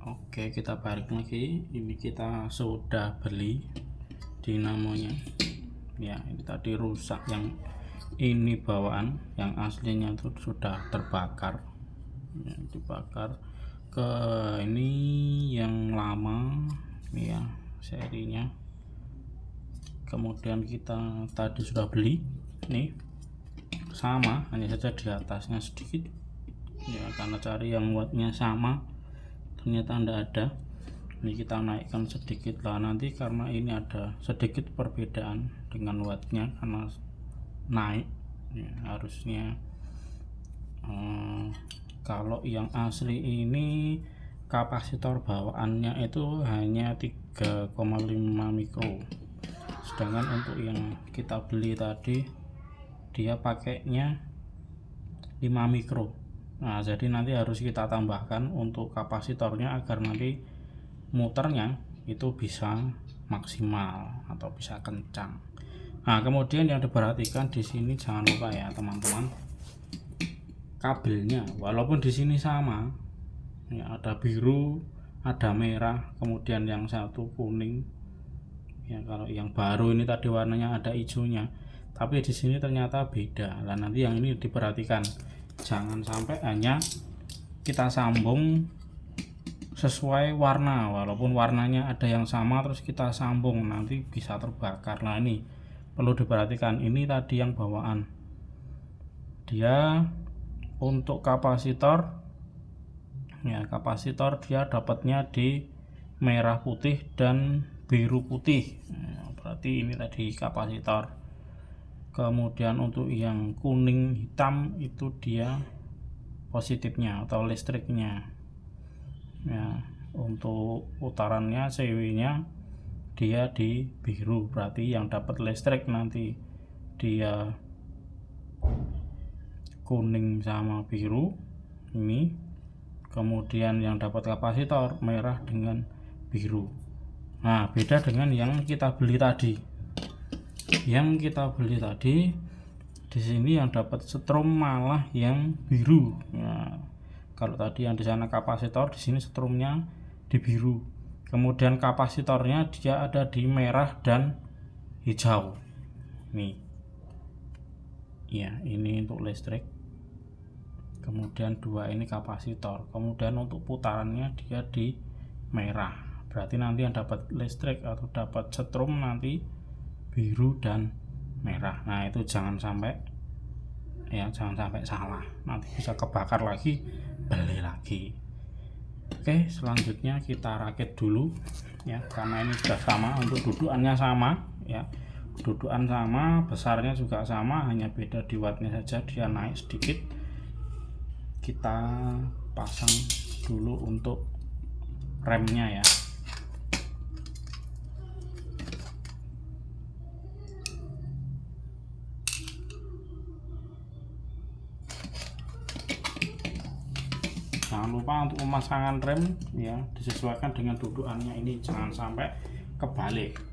Oke, kita balik lagi. Ini kita sudah beli dinamonya. Ya, ini tadi rusak, yang ini bawaan, yang aslinya itu sudah terbakar. Ya, dibakar. Ke ini yang lama, ini ya serinya. Kemudian kita tadi sudah beli, nih sama, hanya saja di atasnya sedikit. Ya, karena cari yang wattnya sama, ternyata tidak ada. Ini kita naikkan sedikit lah, nanti karena ini ada sedikit perbedaan dengan wattnya karena naik ya, harusnya kalau yang asli ini kapasitor bawaannya itu hanya 3,5 mikro, sedangkan untuk yang kita beli tadi dia pakainya 5 mikro. Nah, jadi nanti harus kita tambahkan untuk kapasitornya agar nanti muternya itu bisa maksimal atau bisa kencang. Nah, kemudian yang diperhatikan di sini jangan lupa ya teman-teman, kabelnya walaupun di sini sama ya, ada biru, ada merah, kemudian yang satu kuning ya. Kalau yang baru ini tadi warnanya ada hijaunya, tapi di sini ternyata beda. Nah, nanti yang ini diperhatikan, jangan sampai hanya kita sambung sesuai warna, walaupun warnanya ada yang sama terus kita sambung, nanti bisa terbakar. Nah, ini perlu diperhatikan. Ini tadi yang bawaan, dia untuk kapasitor ya, kapasitor dia dapatnya di merah putih dan biru putih ya, berarti ini tadi kapasitor. Kemudian untuk yang kuning hitam itu dia positifnya atau listriknya ya. Untuk putarannya CW nya dia di biru, berarti yang dapat listrik nanti dia kuning sama biru ini. Kemudian yang dapat kapasitor merah dengan biru. Nah, beda dengan yang kita beli tadi. Yang kita beli tadi di sini yang dapat setrum malah yang biru. Nah, kalau tadi yang di sana kapasitor, di sini setrumnya di biru. Kemudian kapasitornya dia ada di merah dan hijau. Nih. Ya, ini untuk listrik. Kemudian dua ini kapasitor. Kemudian untuk putarannya dia di merah. Berarti nanti yang dapat listrik atau dapat setrum nanti biru dan merah. Nah, itu jangan sampai ya, jangan sampai salah, nanti bisa kebakar lagi, beli lagi. Oke, selanjutnya kita rakit dulu ya, karena ini sudah sama, untuk dudukannya sama ya, dudukan sama, besarnya juga sama, hanya beda di wattnya saja, dia naik sedikit. Kita pasang dulu untuk remnya ya. Jangan lupa untuk pemasangan rem ya, disesuaikan dengan dudukannya, ini jangan sampai kebalik.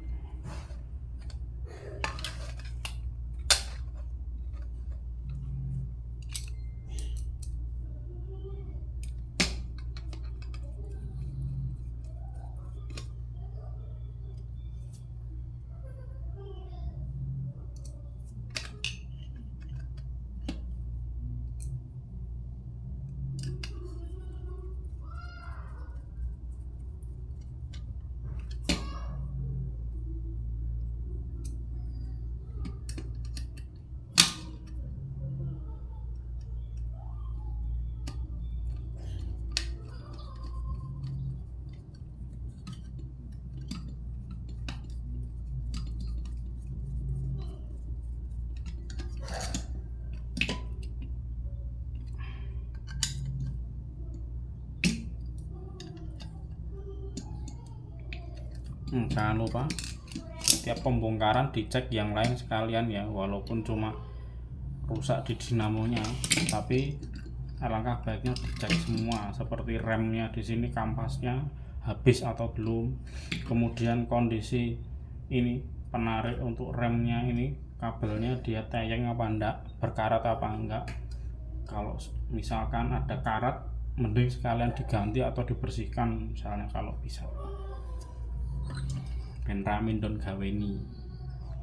Jangan lupa setiap pembongkaran dicek yang lain sekalian ya, walaupun cuma rusak di dinamonya, tapi alangkah baiknya dicek semua, seperti remnya di sini, kampasnya habis atau belum, kemudian kondisi ini penarik untuk remnya ini, kabelnya dia teyeng apa enggak, berkarat apa enggak. Kalau misalkan ada karat mending sekalian diganti atau dibersihkan misalnya kalau bisa, ben ramin don gaweni.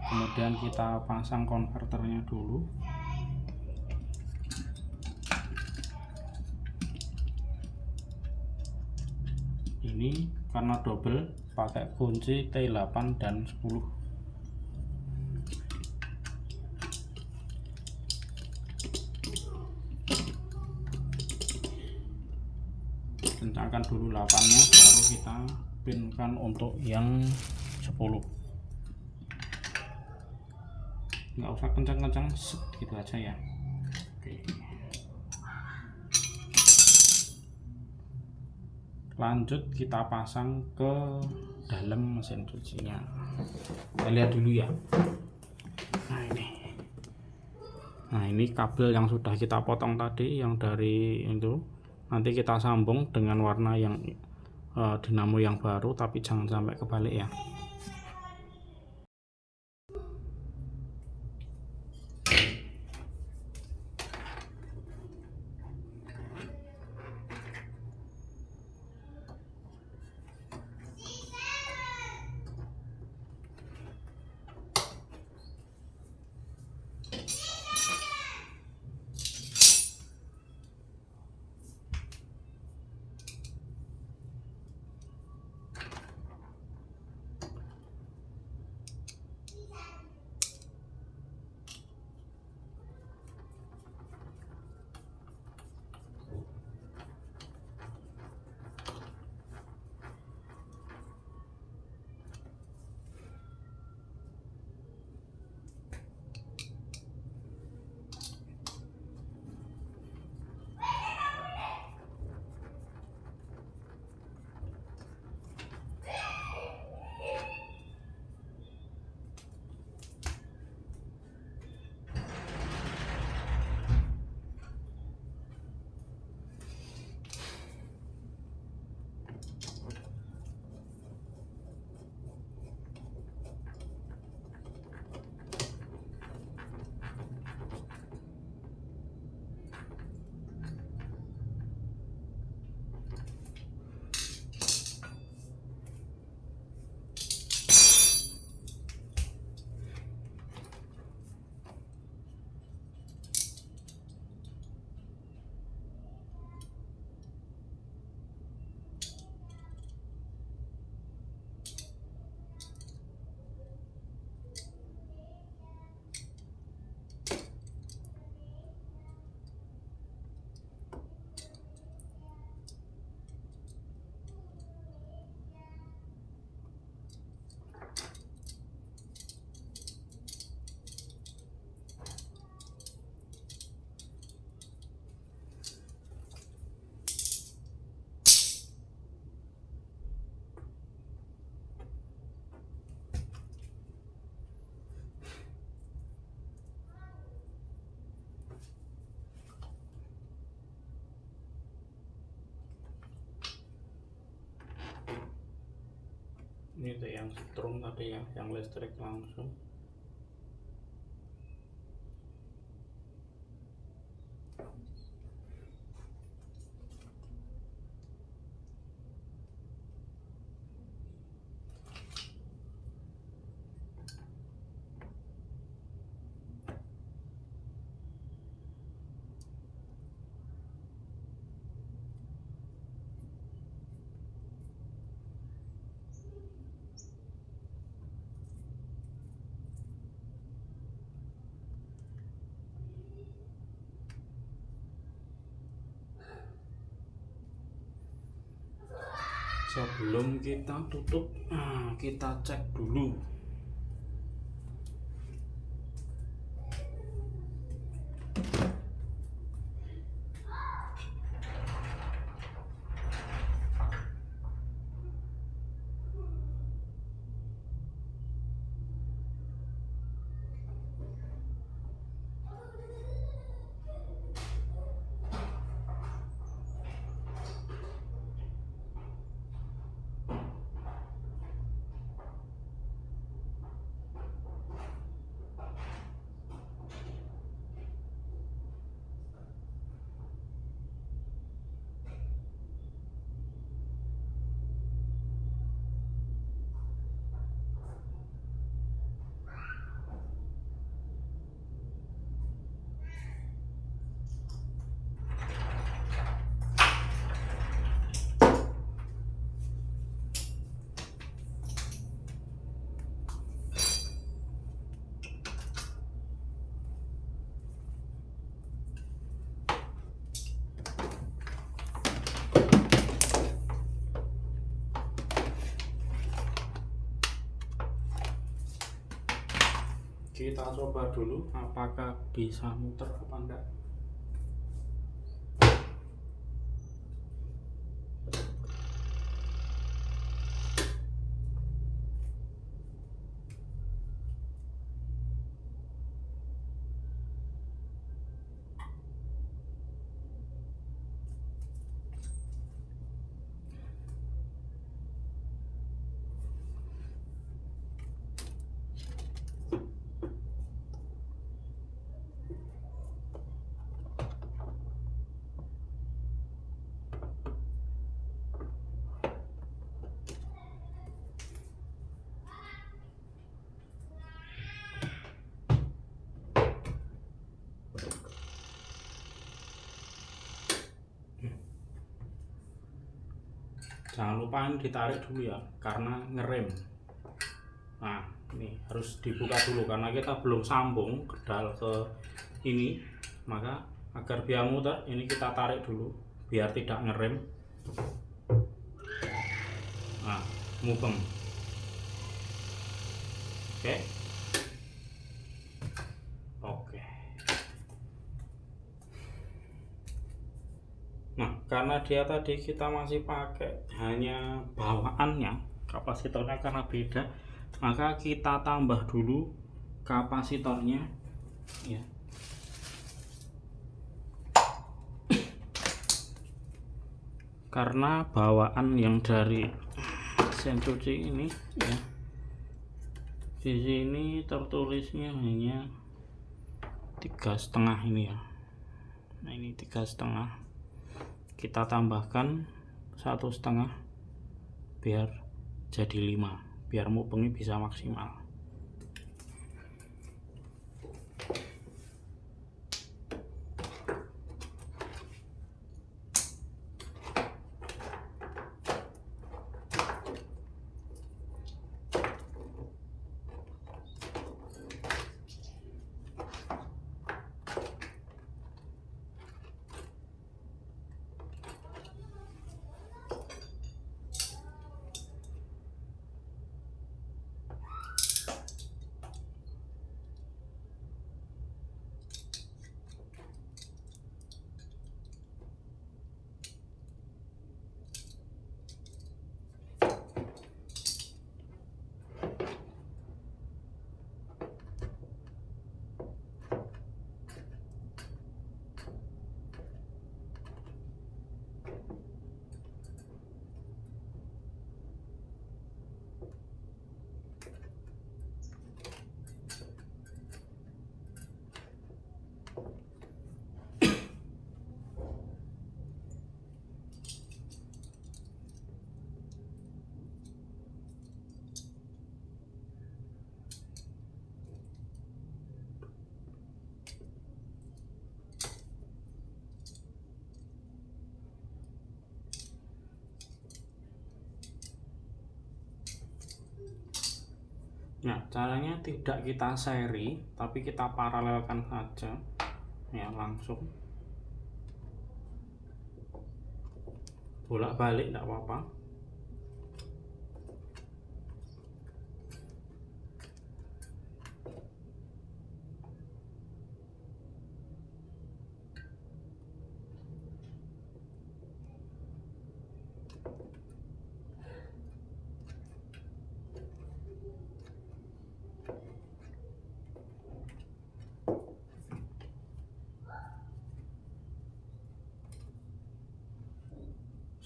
Kemudian kita pasang konverternya dulu. Ini karena double pakai kunci T8 dan 10. Kencangkan dulu 8-nya, baru kita pinkan untuk yang 10. Nggak usah kencang-kencang, gitu aja ya. Oke. Lanjut kita pasang ke dalam mesin cucinya. Kita lihat dulu ya. Nah ini kabel yang sudah kita potong tadi, yang dari itu nanti kita sambung dengan warna yang dinamo yang baru, tapi jangan sampai kebalik ya. Ini tuh yang setrum tadi ya, yang listrik langsung. Sebelum kita tutup, kita cek dulu. Kita coba dulu apakah bisa muter apa enggak. Jangan lupa ini ditarik dulu ya, karena ngerem. Nah, ini harus dibuka dulu karena kita belum sambung kedal ke ini. Maka agar biar muter, ini kita tarik dulu biar tidak ngerem. Nah, mubeng. Oke. Oke. Nah, karena dia tadi kita masih pakai hanya bawaannya, kapasitornya karena beda, maka kita tambah dulu kapasitornya ya. Karena bawaan yang dari mesin cuci ini ya, di sini tertulisnya hanya 3,5 ini ya. Nah, ini 3,5, kita tambahkan 1,5 biar jadi 5, biar mubengnya bisa maksimal. Nah, caranya tidak kita seri, tapi kita paralelkan saja ya, langsung bolak-balik tidak apa-apa.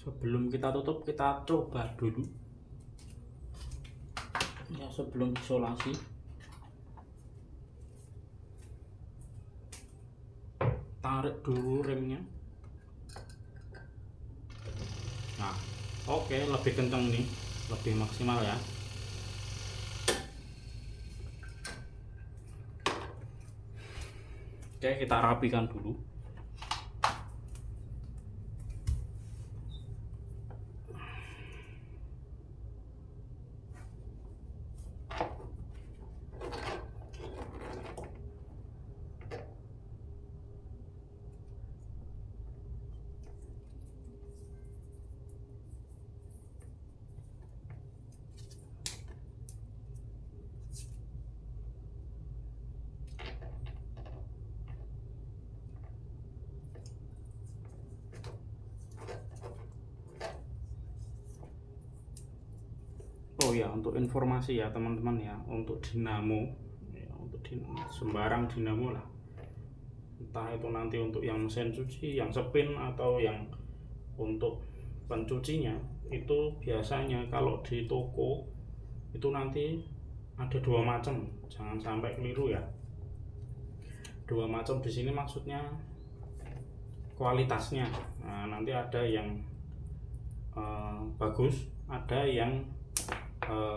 Sebelum kita tutup, kita coba dulu ya, sebelum isolasi. Tarik dulu remnya. Nah, oke, lebih kencang nih, lebih maksimal ya. Oke, kita rapikan dulu. ya, untuk informasi ya teman-teman ya, untuk dinamo ya, untuk sembarang dinamo lah, entah itu nanti untuk yang mesin cuci, yang spin, atau yang untuk pencucinya, itu biasanya kalau di toko itu nanti ada 2 macam, jangan sampai keliru ya. 2 macam di sini maksudnya kualitasnya. Nah, nanti ada yang bagus, ada yang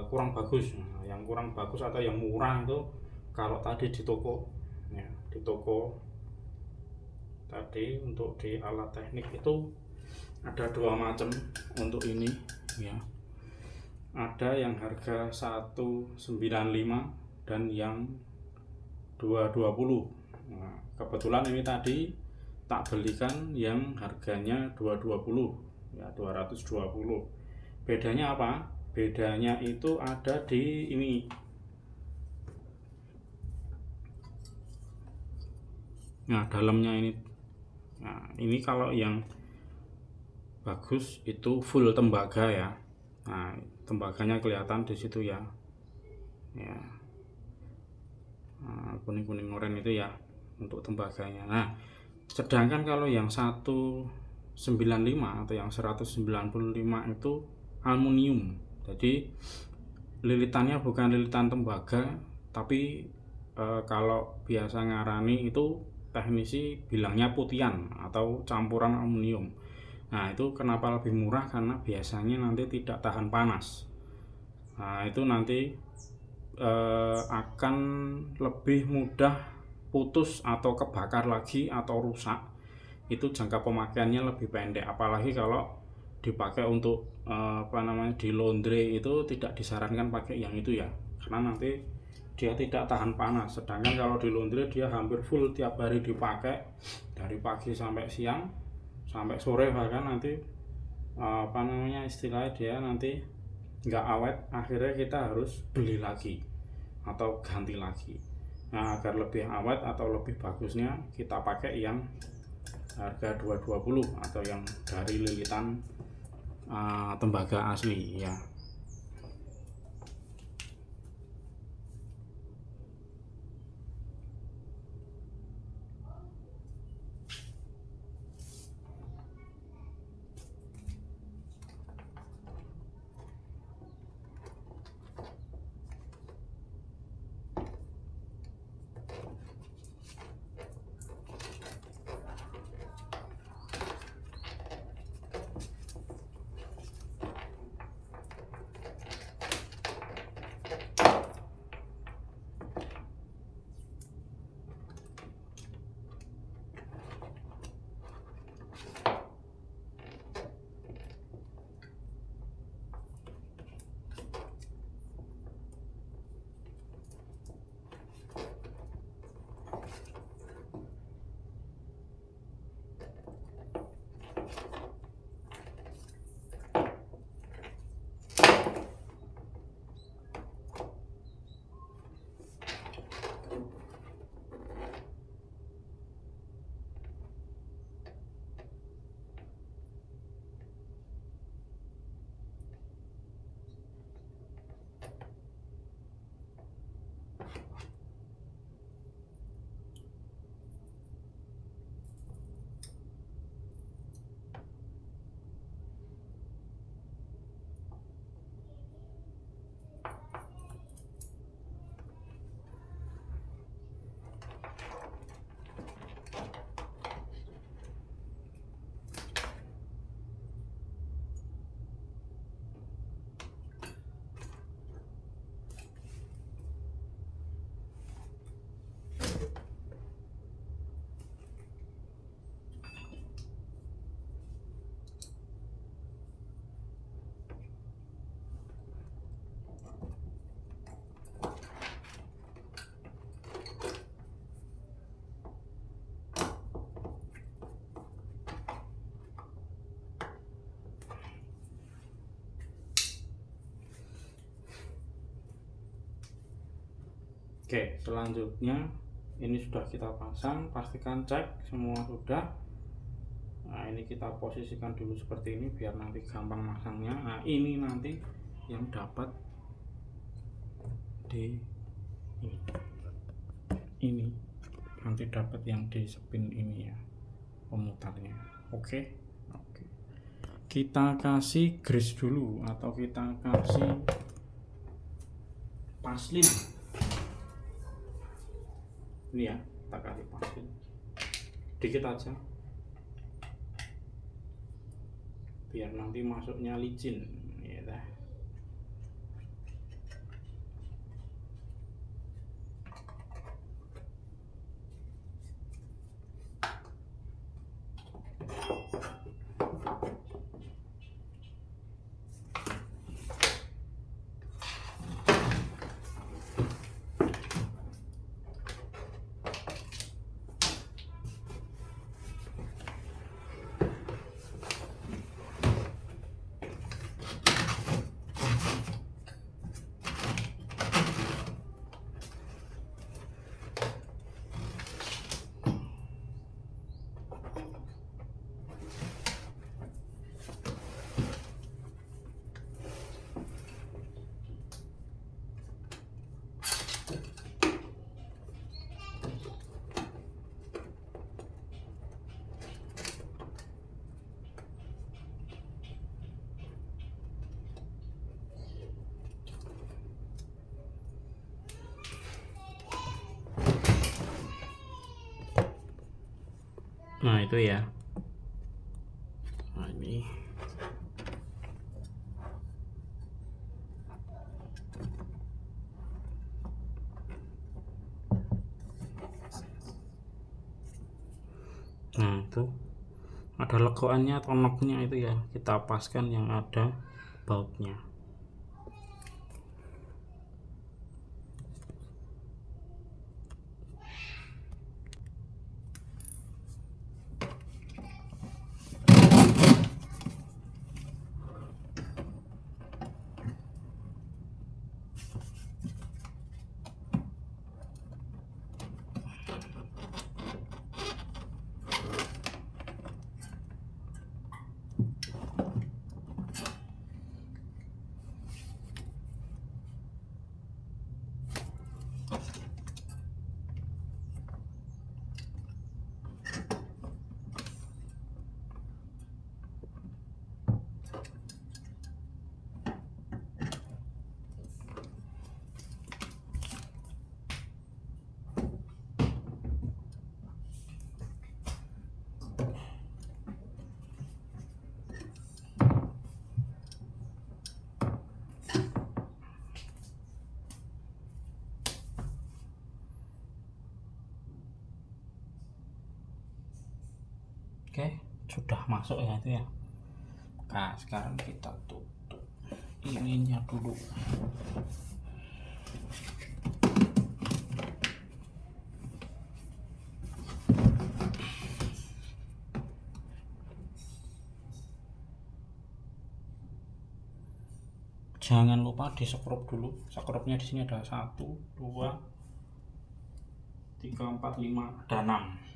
kurang bagus. Nah, yang kurang bagus atau yang murah itu kalau tadi di toko ya, di toko tadi untuk di alat teknik itu ada 2 macam untuk ini ya. Ada yang harga 195 dan yang 220. Nah, kebetulan ini tadi tak belikan yang harganya 220 ya, 220. Bedanya apa? Bedanya itu ada di ini. Nah, dalamnya ini. Nah, ini kalau yang bagus itu full tembaga ya. Nah, tembaganya kelihatan di situ ya. Ya. Nah, kuning-kuning oranye itu ya untuk tembaganya. Nah, sedangkan kalau yang 195 atau yang 195 itu aluminium. Jadi lilitannya bukan lilitan tembaga, tapi kalau biasa ngarani itu teknisi bilangnya putihan atau campuran aluminium. Nah, itu kenapa lebih murah, karena biasanya nanti tidak tahan panas. Nah, itu nanti akan lebih mudah putus atau kebakar lagi atau rusak. Itu jangka pemakaiannya lebih pendek, apalagi kalau dipakai untuk di laundry itu tidak disarankan pakai yang itu ya, karena nanti dia tidak tahan panas. Sedangkan kalau di laundry dia hampir full tiap hari dipakai, dari pagi sampai siang sampai sore, bahkan nanti istilahnya dia nanti nggak awet, akhirnya kita harus beli lagi atau ganti lagi. Nah, agar lebih awet atau lebih bagusnya kita pakai yang harga 220 atau yang dari lilitan tembaga asli ya. Oke, selanjutnya ini sudah kita pasang, pastikan cek semua sudah. Nah, ini kita posisikan dulu seperti ini biar nanti gampang masangnya. Nah, ini nanti yang dapat di ini nanti dapat yang di spin ini ya, pemutarnya. Oke. Kita kasih grease dulu atau kita kasih paslin ini ya, kita kasih paslin dikit aja biar nanti masuknya licin ya. Nah itu ya, nah ini nah itu ada legoannya atau knocknya itu ya, kita paskan yang ada bautnya. Oke, sudah masuk ya itu ya. Nah sekarang kita tutup ininya dulu. Jangan lupa di skrup dulu. Skrupnya di sini ada 1, 2, 3, 4, 5, ada 6.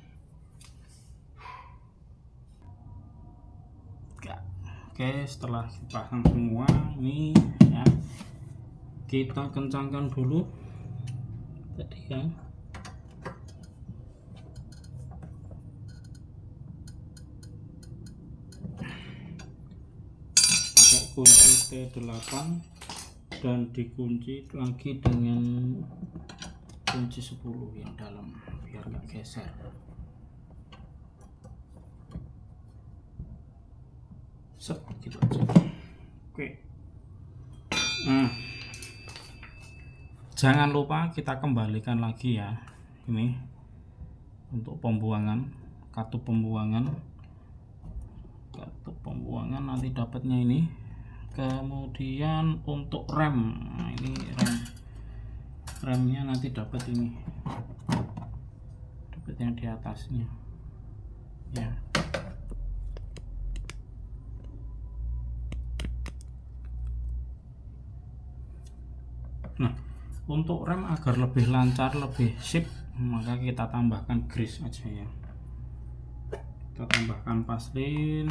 Oke, setelah dipasang semua ini ya, kita kencangkan dulu tadi ya. Pakai kunci T8 dan dikunci lagi dengan kunci 10 yang dalam biar nggak geser. Set gitu aja. Oke. Nah, jangan lupa kita kembalikan lagi ya. Ini untuk pembuangan, katup pembuangan nanti dapatnya ini. Kemudian untuk rem, nah ini remnya nanti dapat ini, dapat yang di atasnya ya. Nah, untuk rem agar lebih lancar, lebih sip, maka kita tambahkan grease aja ya. Kita tambahkan paslin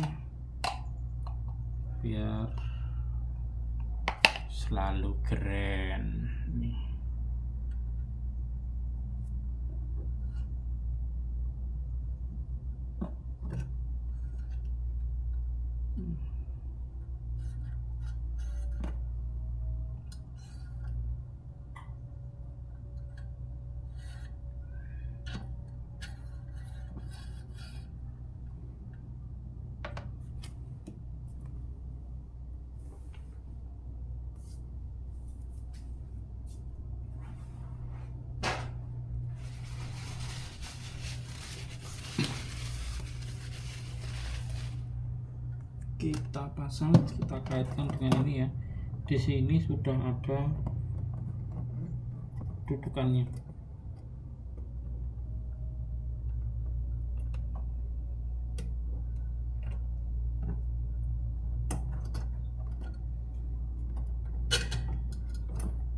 biar selalu keren nih. kita pasang, kita kaitkan dengan ini ya. Di sini sudah ada dudukannya.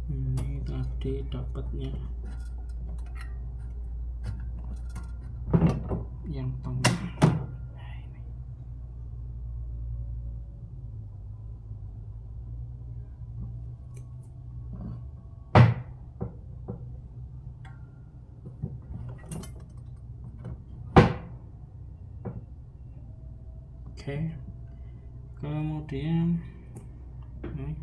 Ini tadi dapatnya yang tengah. Oke, kemudian ini.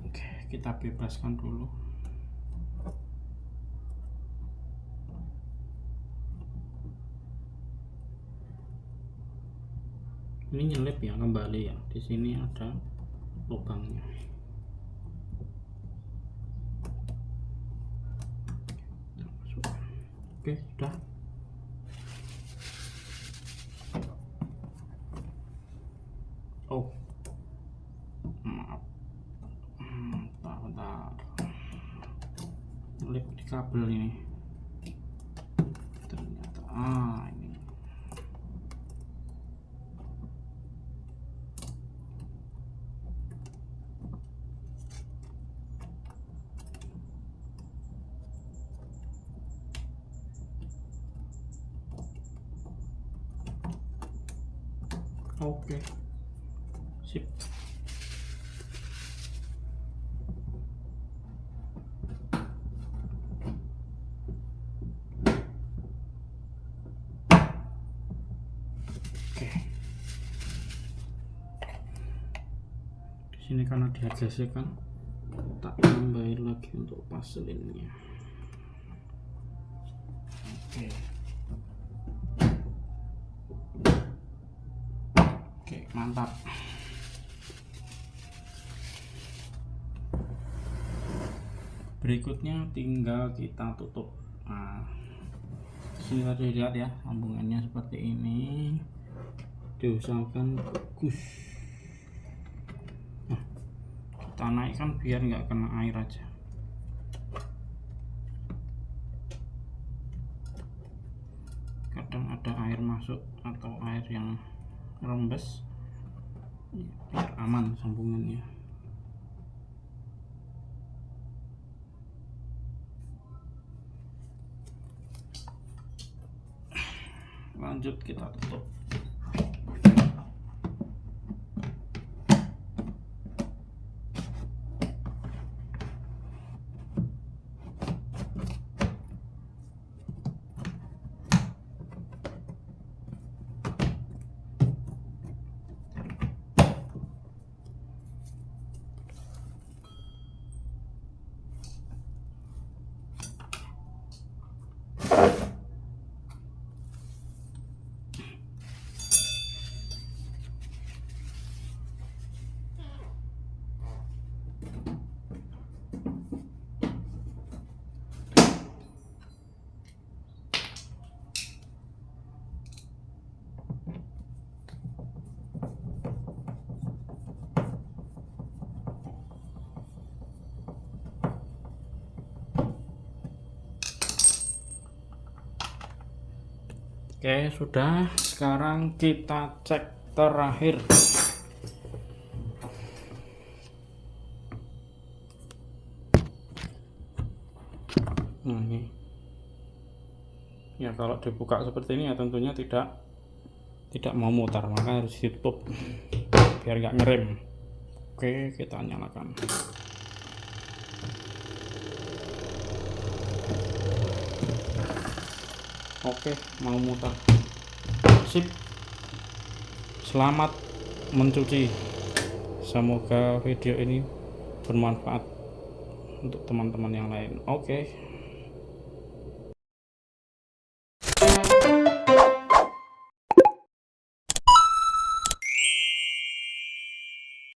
Oke, kita bebaskan dulu. Ini nyelip ya kembali ya. Di sini ada lubangnya. Oke, sudah. Oh, maaf. Bentar. Nyelip di kabel ini. Ternyata ini. Oke, sip. Oke, di sini karena dia gesekan, tak tambahin lagi untuk paselinnya. Oke. Oke, mantap. Berikutnya tinggal kita tutup. Nah, sini tadi lihat ya, sambungannya seperti ini. Diusahakan bagus. Nah, kita naikkan biar nggak kena air aja. Kadang ada air masuk atau air yang rembes, biar aman sambungannya. Lanjut kita tutup. Oke, sudah. Sekarang kita cek terakhir. Nah, ini. Ya, kalau dibuka seperti ini ya tentunya tidak mau mutar, maka harus ditutup biar nggak ngerem. Oke, kita nyalakan. Oke, mau mutar. Sip. Selamat mencuci. Semoga video ini bermanfaat untuk teman-teman yang lain. Oke.